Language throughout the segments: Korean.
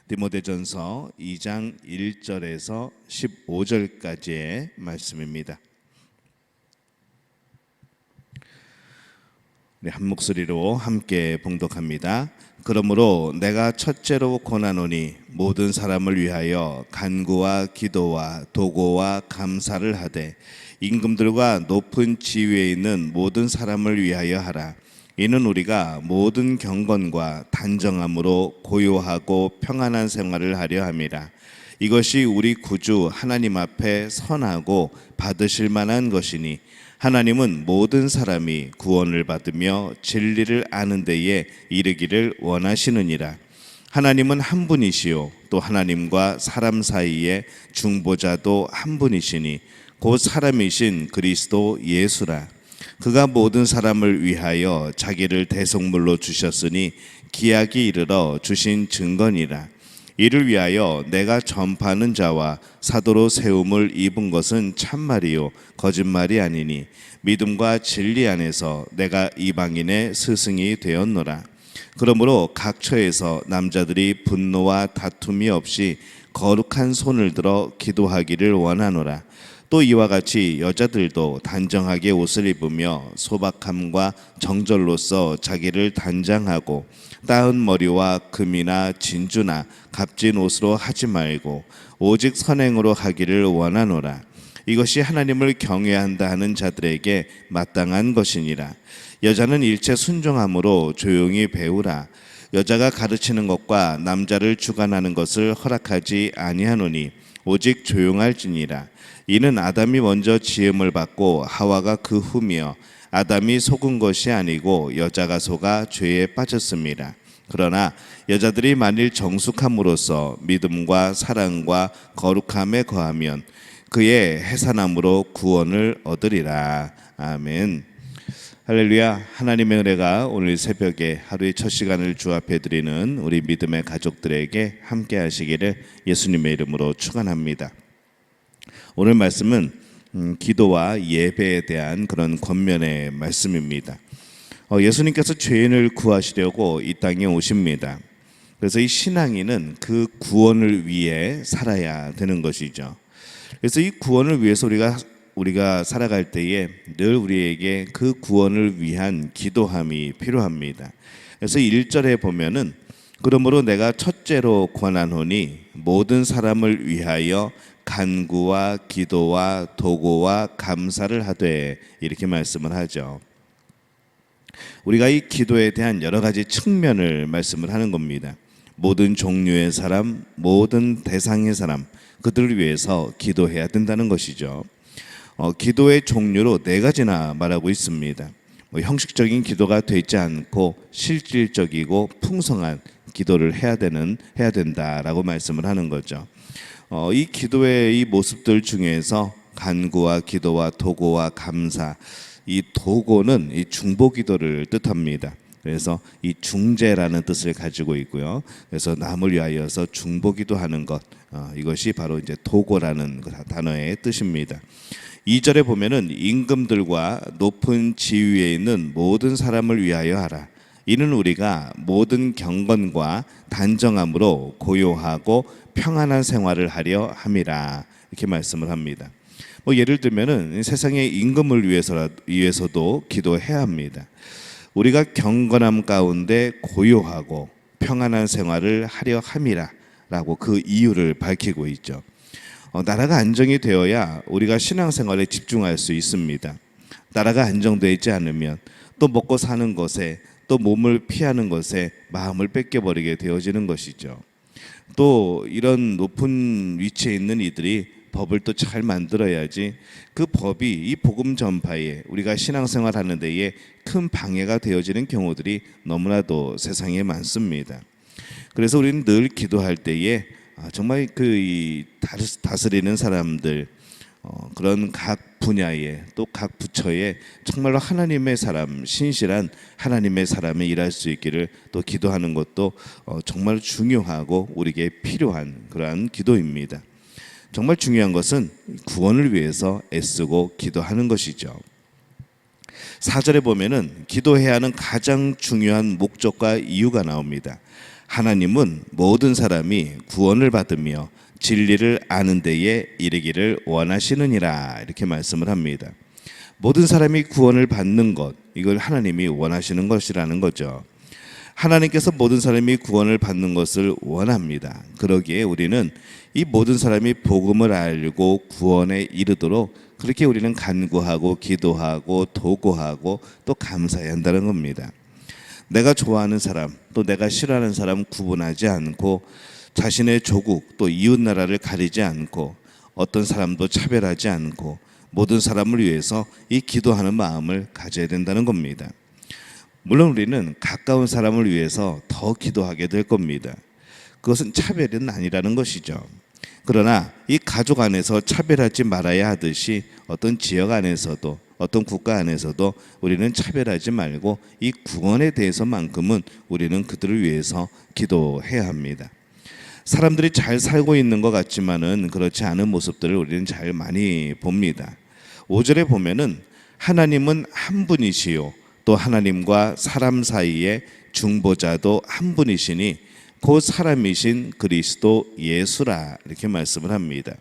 디모데전서 2장 1절에서 15절까지의 말씀입니다. 한 목소리로 함께 봉독합니다. 그러므로 내가 첫째로 권하노니 모든 사람을 위하여 간구와 기도와 도고와 감사를 하되 임금들과 높은 지위에 있는 모든 사람을 위하여 하라. 이는 우리가 모든 경건과 단정함으로 고요하고 평안한 생활을 하려 함이라. 이것이 우리 구주 하나님 앞에 선하고 받으실 만한 것이니 하나님은 모든 사람이 구원을 받으며 진리를 아는 데에 이르기를 원하시느니라. 하나님은 한 분이시요 또 하나님과 사람 사이에 중보자도 한 분이시니 곧 사람이신 그리스도 예수라. 그가 모든 사람을 위하여 자기를 대속물로 주셨으니 기약이 이르러 주신 증거니라. 이를 위하여 내가 전파하는 자와 사도로 세움을 입은 것은 참말이요 거짓말이 아니니 믿음과 진리 안에서 내가 이방인의 스승이 되었노라. 그러므로 각 처에서 남자들이 분노와 다툼이 없이 거룩한 손을 들어 기도하기를 원하노라. 또 이와 같이 여자들도 단정하게 옷을 입으며 소박함과 정절로서 자기를 단장하고 따은 머리와 금이나 진주나 값진 옷으로 하지 말고 오직 선행으로 하기를 원하노라. 이것이 하나님을 경외한다 하는 자들에게 마땅한 것이니라. 여자는 일체 순종함으로 조용히 배우라. 여자가 가르치는 것과 남자를 주관하는 것을 허락하지 아니하노니 오직 조용할지니라. 이는 아담이 먼저 지음을 받고 하와가 그 후며 아담이 속은 것이 아니고 여자가 속아 죄에 빠졌습니다. 그러나 여자들이 만일 정숙함으로써 믿음과 사랑과 거룩함에 거하면 그의 해산함으로 구원을 얻으리라. 아멘. 할렐루야. 하나님의 은혜가 오늘 새벽에 하루의 첫 시간을 주 앞에 드리는 우리 믿음의 가족들에게 함께 하시기를 예수님의 이름으로 축원합니다. 오늘 말씀은 기도와 예배에 대한 그런 권면의 말씀입니다. 예수님께서 죄인을 구하시려고 이 땅에 오십니다. 그래서 이 신앙인은 그 구원을 위해 살아야 되는 것이죠. 그래서 이 구원을 위해서 우리가 살아갈 때에 늘 우리에게 그 구원을 위한 기도함이 필요합니다. 그래서 1절에 보면은 그러므로 내가 첫째로 권하노니 모든 사람을 위하여 간구와 기도와 도고와 감사를 하되 이렇게 말씀을 하죠. 우리가 이 기도에 대한 여러 가지 측면을 말씀을 하는 겁니다. 모든 종류의 사람, 모든 대상의 사람, 그들을 위해서 기도해야 된다는 것이죠. 기도의 종류로 4가지나 말하고 있습니다. 형식적인 기도가 되지 않고 실질적이고 풍성한 기도를 해야 된다라고 말씀을 하는 거죠. 이 기도의 이 모습들 중에서 간구와 기도와 도고와 감사, 이 도고는 이 중보기도를 뜻합니다. 그래서 이 중재라는 뜻을 가지고 있고요. 그래서 남을 위하여서 중보기도하는 것, 이것이 바로 이제 도고라는 단어의 뜻입니다. 2절에 보면은 임금들과 높은 지위에 있는 모든 사람을 위하여 하라. 이는 우리가 모든 경건과 단정함으로 고요하고 평안한 생활을 하려 함이라. 이렇게 말씀을 합니다. 예를 들면은 세상의 임금을 위해서도 기도해야 합니다. 우리가 경건함 가운데 고요하고 평안한 생활을 하려 함이라라고 그 이유를 밝히고 있죠. 나라가 안정이 되어야 우리가 신앙생활에 집중할 수 있습니다. 나라가 안정되어 있지 않으면 또 먹고 사는 것에 또 몸을 피하는 것에 마음을 뺏겨버리게 되어지는 것이죠. 또 이런 높은 위치에 있는 이들이 법을 또 잘 만들어야지 그 법이 이 복음 전파에 우리가 신앙생활 하는 데에 큰 방해가 되어지는 경우들이 너무나도 세상에 많습니다. 그래서 우리는 늘 기도할 때에 정말 그 다스리는 사람들, 그런 각 분야에 또 각 부처에 정말로 하나님의 사람, 신실한 하나님의 사람이 일할 수 있기를 또 기도하는 것도 정말 중요하고 우리에게 필요한 그러한 기도입니다. 정말 중요한 것은 구원을 위해서 애쓰고 기도하는 것이죠. 4절에 보면은 기도해야 하는 가장 중요한 목적과 이유가 나옵니다. 하나님은 모든 사람이 구원을 받으며 진리를 아는 데에 이르기를 원하시느니라 이렇게 말씀을 합니다. 모든 사람이 구원을 받는 것, 이걸 하나님이 원하시는 것이라는 거죠. 하나님께서 모든 사람이 구원을 받는 것을 원합니다. 그러기에 우리는 이 모든 사람이 복음을 알고 구원에 이르도록 그렇게 우리는 간구하고 기도하고 도구하고 또 감사해야 한다는 겁니다. 내가 좋아하는 사람 또 내가 싫어하는 사람 구분하지 않고 자신의 조국 또 이웃 나라를 가리지 않고 어떤 사람도 차별하지 않고 모든 사람을 위해서 이 기도하는 마음을 가져야 된다는 겁니다. 물론 우리는 가까운 사람을 위해서 더 기도하게 될 겁니다. 그것은 차별은 아니라는 것이죠. 그러나 이 가족 안에서 차별하지 말아야 하듯이 어떤 지역 안에서도 어떤 국가 안에서도 우리는 차별하지 말고 이 구원에 대해서만큼은 우리는 그들을 위해서 기도해야 합니다. 사람들이 잘 살고 있는 것 같지만은 그렇지 않은 모습들을 우리는 잘 많이 봅니다. 5절에 보면은 하나님은 한 분이시요 또 하나님과 사람 사이에 중보자도 한 분이시니 곧 사람이신 그리스도 예수라 이렇게 말씀을 합니다.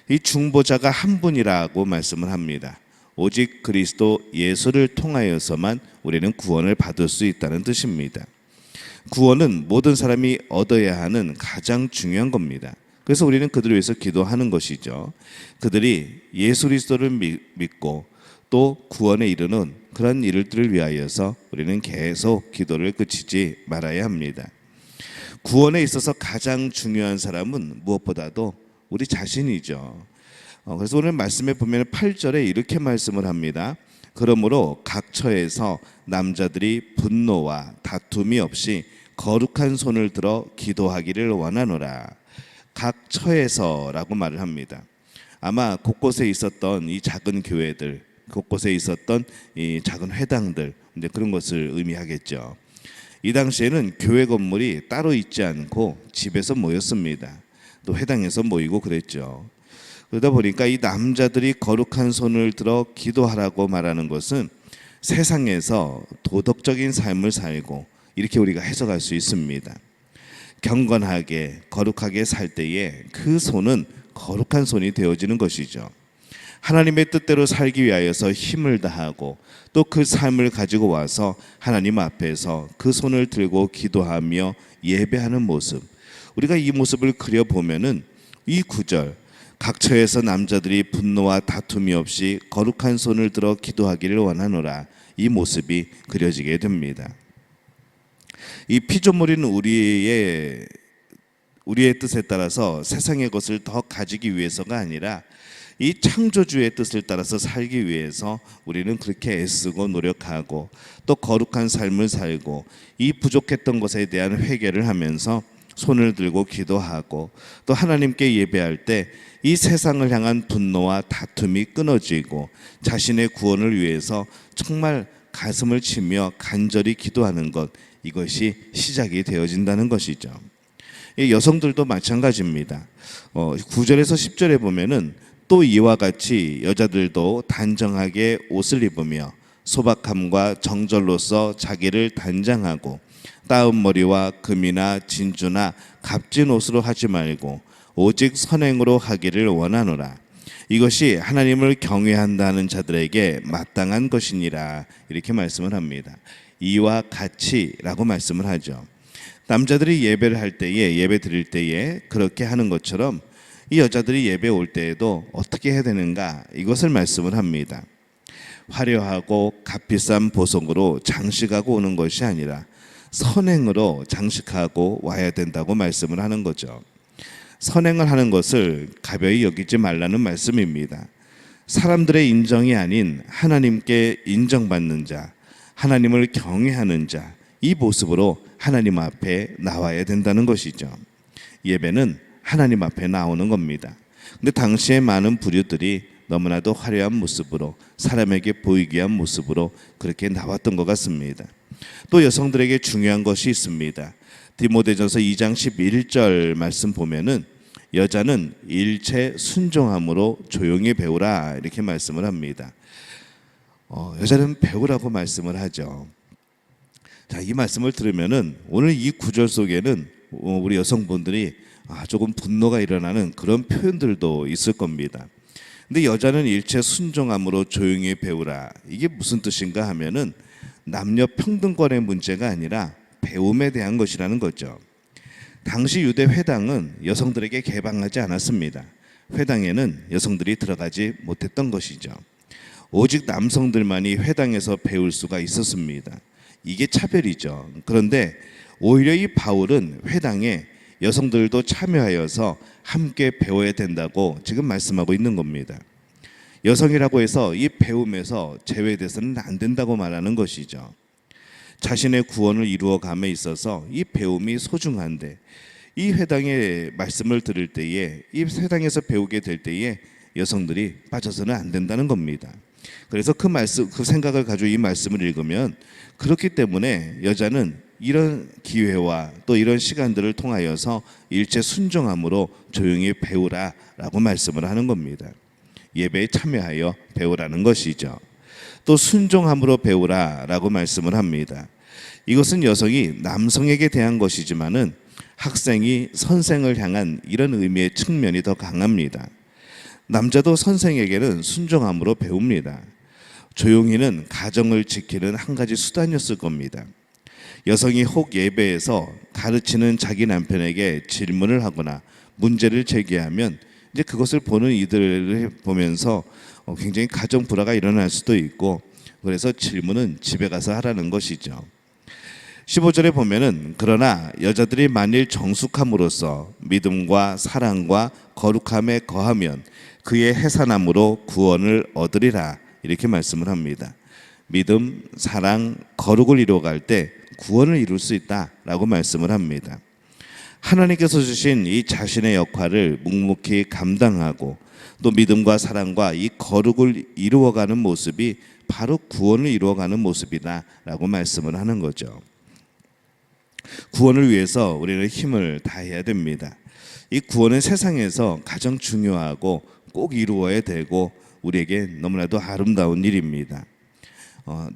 이 중보자가 한 분이라고 말씀을 합니다. 오직 그리스도 예수를 통하여서만 우리는 구원을 받을 수 있다는 뜻입니다. 구원은 모든 사람이 얻어야 하는 가장 중요한 겁니다. 그래서 우리는 그들을 위해서 기도하는 것이죠. 그들이 예수 그리스도를 믿고 또 구원에 이르는 그런 일들을 위하여서 우리는 계속 기도를 그치지 말아야 합니다. 구원에 있어서 가장 중요한 사람은 무엇보다도 우리 자신이죠. 그래서 오늘 말씀에 보면 8절에 이렇게 말씀을 합니다. 그러므로 각 처에서 남자들이 분노와 다툼이 없이 거룩한 손을 들어 기도하기를 원하노라. 각 처에서라고 말을 합니다. 아마 곳곳에 있었던 이 작은 교회들, 곳곳에 있었던 이 작은 회당들, 이제 그런 것을 의미하겠죠. 이 당시에는 교회 건물이 따로 있지 않고 집에서 모였습니다. 또 회당에서 모이고 그랬죠. 그러다 보니까 이 남자들이 거룩한 손을 들어 기도하라고 말하는 것은 세상에서 도덕적인 삶을 살고 이렇게 우리가 해석할 수 있습니다. 경건하게 거룩하게 살 때에 그 손은 거룩한 손이 되어지는 것이죠. 하나님의 뜻대로 살기 위하여서 힘을 다하고 또 그 삶을 가지고 와서 하나님 앞에서 그 손을 들고 기도하며 예배하는 모습, 우리가 이 모습을 그려보면은 이 구절 각 처에서 남자들이 분노와 다툼이 없이 거룩한 손을 들어 기도하기를 원하노라, 이 모습이 그려지게 됩니다. 이 피조물인 우리의 뜻에 따라서 세상의 것을 더 가지기 위해서가 아니라 이 창조주의 뜻을 따라서 살기 위해서 우리는 그렇게 애쓰고 노력하고 또 거룩한 삶을 살고 이 부족했던 것에 대한 회개를 하면서 손을 들고 기도하고 또 하나님께 예배할 때 이 세상을 향한 분노와 다툼이 끊어지고 자신의 구원을 위해서 정말 가슴을 치며 간절히 기도하는 것, 이것이 시작이 되어진다는 것이죠. 여성들도 마찬가지입니다. 9절에서 10절에 보면은 또 이와 같이 여자들도 단정하게 옷을 입으며 소박함과 정절로서 자기를 단장하고 따은 머리와 금이나 진주나 값진 옷으로 하지 말고 오직 선행으로 하기를 원하노라. 이것이 하나님을 경외한다는 자들에게 마땅한 것이니라. 이렇게 말씀을 합니다. 이와 같이라고 말씀을 하죠. 남자들이 예배를 할 때에, 예배 드릴 때에 그렇게 하는 것처럼 이 여자들이 예배 올 때에도 어떻게 해야 되는가, 이것을 말씀을 합니다. 화려하고 값비싼 보석으로 장식하고 오는 것이 아니라 선행으로 장식하고 와야 된다고 말씀을 하는 거죠. 선행을 하는 것을 가벼이 여기지 말라는 말씀입니다. 사람들의 인정이 아닌 하나님께 인정받는 자, 하나님을 경외하는 자, 이 모습으로 하나님 앞에 나와야 된다는 것이죠. 예배는 하나님 앞에 나오는 겁니다. 근데 당시에 많은 부류들이 너무나도 화려한 모습으로, 사람에게 보이기 위한 모습으로 그렇게 나왔던 것 같습니다. 또 여성들에게 중요한 것이 있습니다. 디모데전서 2장 11절 말씀 보면은 여자는 일체 순종함으로 조용히 배우라, 이렇게 말씀을 합니다. 여자는 배우라고 말씀을 하죠. 자, 이 말씀을 들으면은 오늘 이 구절 속에는 우리 여성분들이 조금 분노가 일어나는 그런 표현들도 있을 겁니다. 근데 여자는 일체 순종함으로 조용히 배우라. 이게 무슨 뜻인가 하면은 남녀 평등권의 문제가 아니라 배움에 대한 것이라는 거죠. 당시 유대 회당은 여성들에게 개방하지 않았습니다. 회당에는 여성들이 들어가지 못했던 것이죠. 오직 남성들만이 회당에서 배울 수가 있었습니다. 이게 차별이죠. 그런데 오히려 이 바울은 회당에 여성들도 참여하여서 함께 배워야 된다고 지금 말씀하고 있는 겁니다. 여성이라고 해서 이 배움에서 제외돼서는 안 된다고 말하는 것이죠. 자신의 구원을 이루어감에 있어서 이 배움이 소중한데 이 회당의 말씀을 들을 때에 이 회당에서 배우게 될 때에 여성들이 빠져서는 안 된다는 겁니다. 그래서 그 생각을 가지고 이 말씀을 읽으면 그렇기 때문에 여자는 이런 기회와 또 이런 시간들을 통하여서 일체 순종함으로 조용히 배우라라고 말씀을 하는 겁니다. 예배에 참여하여 배우라는 것이죠. 또 순종함으로 배우라라고 말씀을 합니다. 이것은 여성이 남성에게 대한 것이지만은 학생이 선생을 향한 이런 의미의 측면이 더 강합니다. 남자도 선생에게는 순종함으로 배웁니다. 조용히는 가정을 지키는 한 가지 수단이었을 겁니다. 여성이 혹 예배에서 가르치는 자기 남편에게 질문을 하거나 문제를 제기하면 이제 그것을 보는 이들을 보면서 굉장히 가정 불화가 일어날 수도 있고, 그래서 질문은 집에 가서 하라는 것이죠. 15절에 보면은 그러나 여자들이 만일 정숙함으로써 믿음과 사랑과 거룩함에 거하면 그의 해산함으로 구원을 얻으리라, 이렇게 말씀을 합니다. 믿음, 사랑, 거룩을 이루어갈 때 구원을 이룰 수 있다라고 말씀을 합니다. 하나님께서 주신 이 자신의 역할을 묵묵히 감당하고 또 믿음과 사랑과 이 거룩을 이루어가는 모습이 바로 구원을 이루어가는 모습이다라고 말씀을 하는 거죠. 구원을 위해서 우리는 힘을 다해야 됩니다. 이 구원은 세상에서 가장 중요하고 꼭 이루어야 되고 우리에게 너무나도 아름다운 일입니다.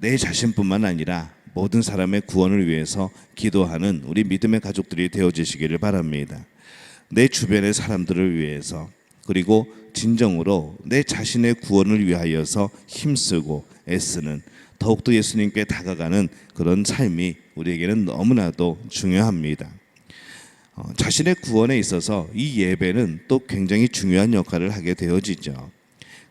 내 자신뿐만 아니라 모든 사람의 구원을 위해서 기도하는 우리 믿음의 가족들이 되어주시기를 바랍니다. 내 주변의 사람들을 위해서, 그리고 진정으로 내 자신의 구원을 위하여서 힘쓰고 애쓰는, 더욱더 예수님께 다가가는 그런 삶이 우리에게는 너무나도 중요합니다. 자신의 구원에 있어서 이 예배는 또 굉장히 중요한 역할을 하게 되어지죠.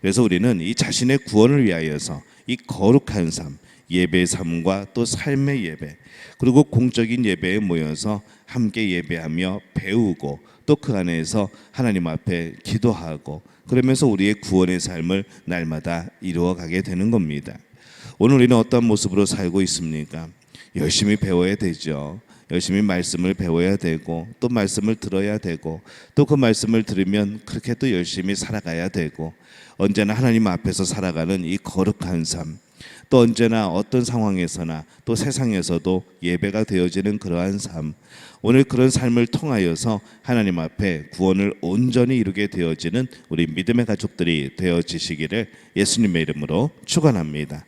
그래서 우리는 이 자신의 구원을 위하여서 이 거룩한 삶, 예배의 삶과 또 삶의 예배, 그리고 공적인 예배에 모여서 함께 예배하며 배우고 또 그 안에서 하나님 앞에 기도하고, 그러면서 우리의 구원의 삶을 날마다 이루어가게 되는 겁니다. 오늘 우리는 어떤 모습으로 살고 있습니까? 열심히 배워야 되죠. 열심히 말씀을 배워야 되고 또 말씀을 들어야 되고 또 그 말씀을 들으면 그렇게 또 열심히 살아가야 되고, 언제나 하나님 앞에서 살아가는 이 거룩한 삶, 또 언제나 어떤 상황에서나 또 세상에서도 예배가 되어지는 그러한 삶, 오늘 그런 삶을 통하여서 하나님 앞에 구원을 온전히 이루게 되어지는 우리 믿음의 가족들이 되어지시기를 예수님의 이름으로 축원합니다.